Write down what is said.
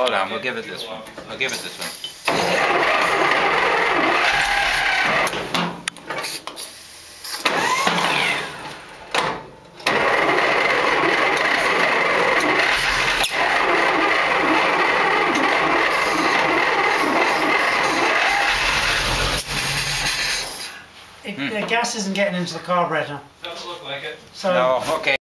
hold on, we'll give it this one. I'll give it this one. The gas isn't getting into the carburetor. Doesn't look like it. So No, okay.